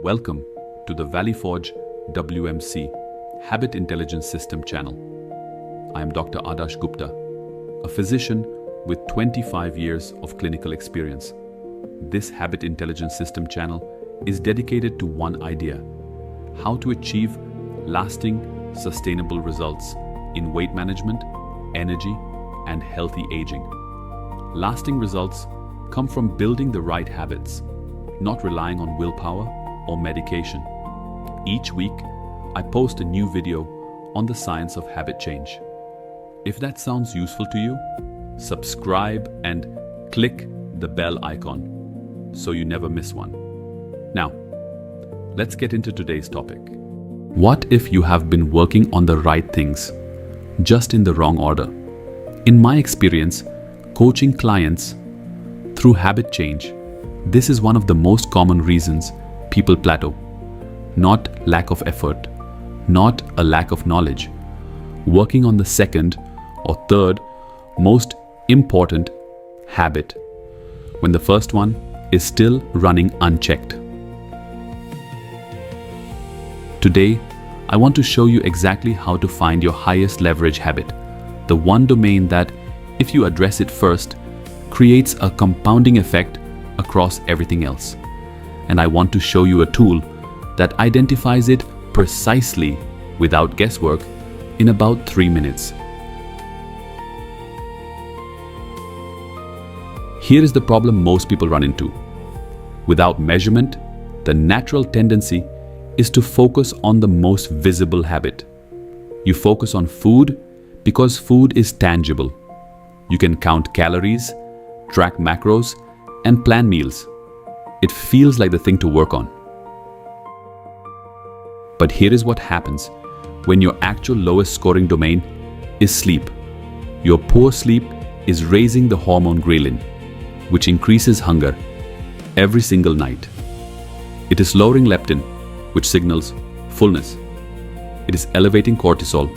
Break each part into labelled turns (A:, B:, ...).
A: Welcome to the Valley Forge WMC Habit Intelligence System channel. I am Dr. Adarsh Gupta, a physician with 25 years of clinical experience. This Habit Intelligence System channel is dedicated to one idea: how to achieve lasting, sustainable results in weight management, energy, and healthy aging. Lasting results come from building the right habits, not relying on willpower or medication. Each week, I post a new video on the science of habit change. If that sounds useful to you, subscribe and click the bell icon so you never miss one. Now, let's get into today's topic. What if you have been working on the right things, just in the wrong order? In my experience, coaching clients through habit change, this is one of the most common reasons people plateau. Not lack of effort, not a lack of knowledge. Working on the second or third most important habit, when the first one is still running unchecked. Today, I want to show you exactly how to find your highest leverage habit, the one domain that, if you address it first, creates a compounding effect across everything else. And I want to show you a tool that identifies it precisely without guesswork in about 3 minutes. Here is the problem most people run into. Without measurement, the natural tendency is to focus on the most visible habit. You focus on food because food is tangible. You can count calories, track macros, and plan meals. It feels like the thing to work on. But here is what happens when your actual lowest scoring domain is sleep. Your poor sleep is raising the hormone ghrelin, which increases hunger every single night. It is lowering leptin, which signals fullness. It is elevating cortisol,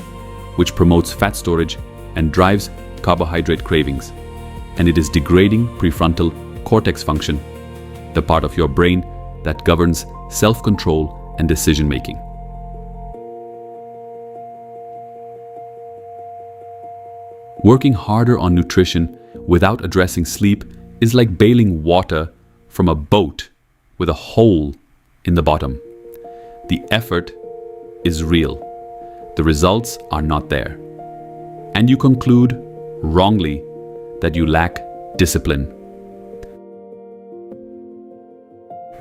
A: which promotes fat storage and drives carbohydrate cravings. And it is degrading prefrontal cortex function, the part of your brain that governs self-control and decision-making. Working harder on nutrition without addressing sleep is like bailing water from a boat with a hole in the bottom. The effort is real. The results are not there. And you conclude, wrongly, that you lack discipline.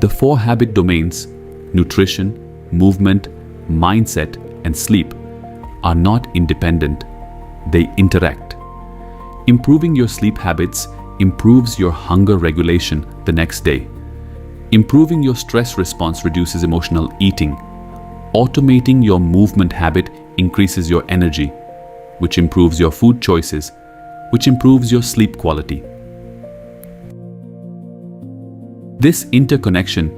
A: The 4 habit domains, nutrition, movement, mindset, and sleep, are not independent. They interact. Improving your sleep habits improves your hunger regulation the next day. Improving your stress response reduces emotional eating. Automating your movement habit increases your energy, which improves your food choices, which improves your sleep quality. This interconnection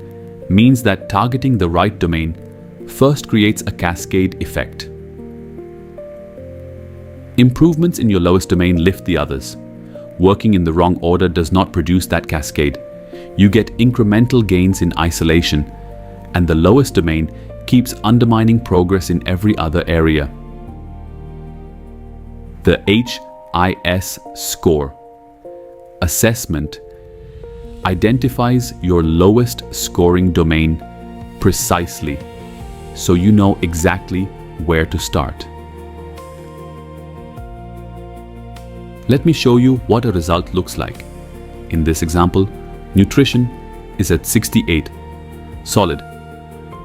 A: means that targeting the right domain first creates a cascade effect. Improvements in your lowest domain lift the others. Working in the wrong order does not produce that cascade. You get incremental gains in isolation, and the lowest domain keeps undermining progress in every other area. The HIS score assessment identifies your lowest scoring domain precisely, so you know exactly where to start. Let me show you what a result looks like. In this example, nutrition is at 68, solid.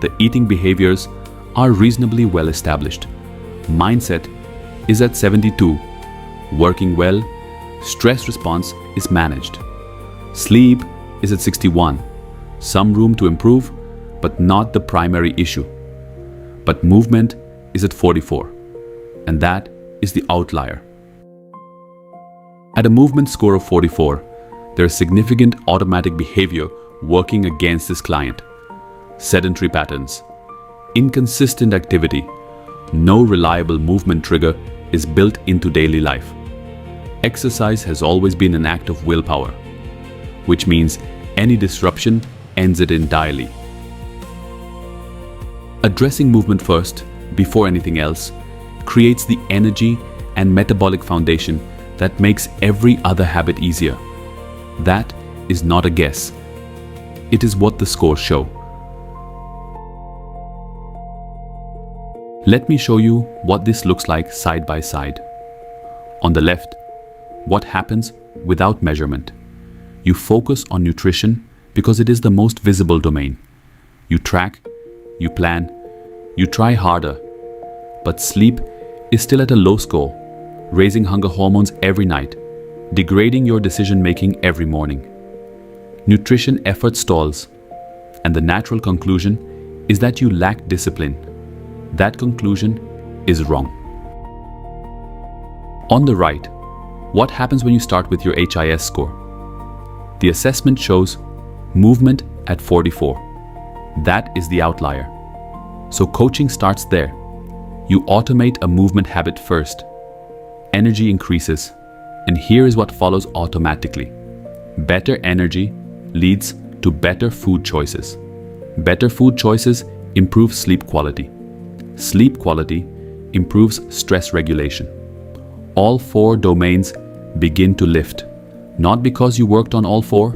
A: The eating behaviors are reasonably well established. Mindset is at 72, working well. Stress response is managed. Sleep is at 61, some room to improve, but not the primary issue. But movement is at 44, and that is the outlier. At a movement score of 44, there is significant automatic behavior working against this client. Sedentary patterns, inconsistent activity, no reliable movement trigger is built into daily life. Exercise has always been an act of willpower, which means any disruption ends it entirely. Addressing movement first, before anything else, creates the energy and metabolic foundation that makes every other habit easier. That is not a guess. It is what the scores show. Let me show you what this looks like side by side. On the left, what happens without measurement. You focus on nutrition because it is the most visible domain. You track, you plan, you try harder. But sleep is still at a low score, raising hunger hormones every night, degrading your decision-making every morning. Nutrition effort stalls, and the natural conclusion is that you lack discipline. That conclusion is wrong. On the right, what happens when you start with your HIS score? The assessment shows movement at 44. That is the outlier. So coaching starts there. You automate a movement habit first. Energy increases, and here is what follows automatically. Better energy leads to better food choices. Better food choices improve sleep quality. Sleep quality improves stress regulation. All four domains begin to lift, not because you worked on all four,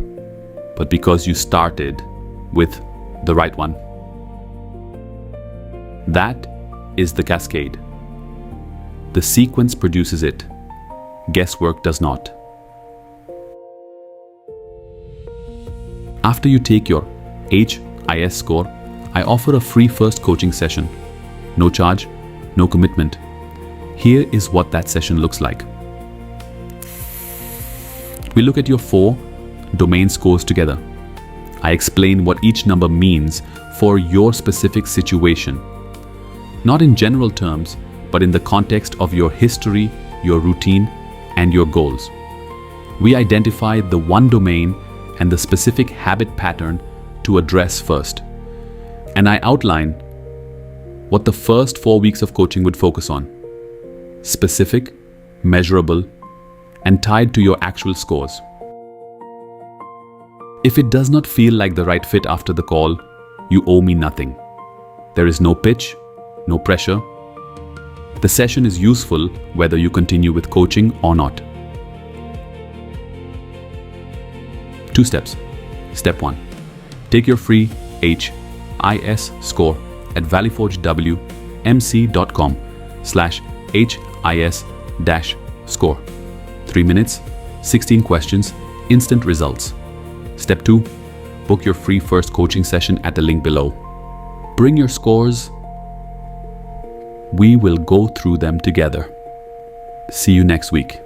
A: but because you started with the right one. That is the cascade. The sequence produces it. Guesswork does not. After you take your HIS score, I offer a free first coaching session. No charge, no commitment. Here is what that session looks like. We look at your 4 domain scores together. I explain what each number means for your specific situation. Not in general terms, but in the context of your history, your routine, and your goals. We identify the one domain and the specific habit pattern to address first. And I outline what the first 4 weeks of coaching would focus on. Specific, measurable, and tied to your actual scores. If it does not feel like the right fit after the call, you owe me nothing. There is no pitch, no pressure. The session is useful whether you continue with coaching or not. 2 steps. Step 1. Take your free HIS score at valleyforgewmc.com/HIS-score. 3 minutes, 16 questions, instant results. Step 2. Book your free first coaching session at the link below. Bring your scores. We will go through them together. See you next week.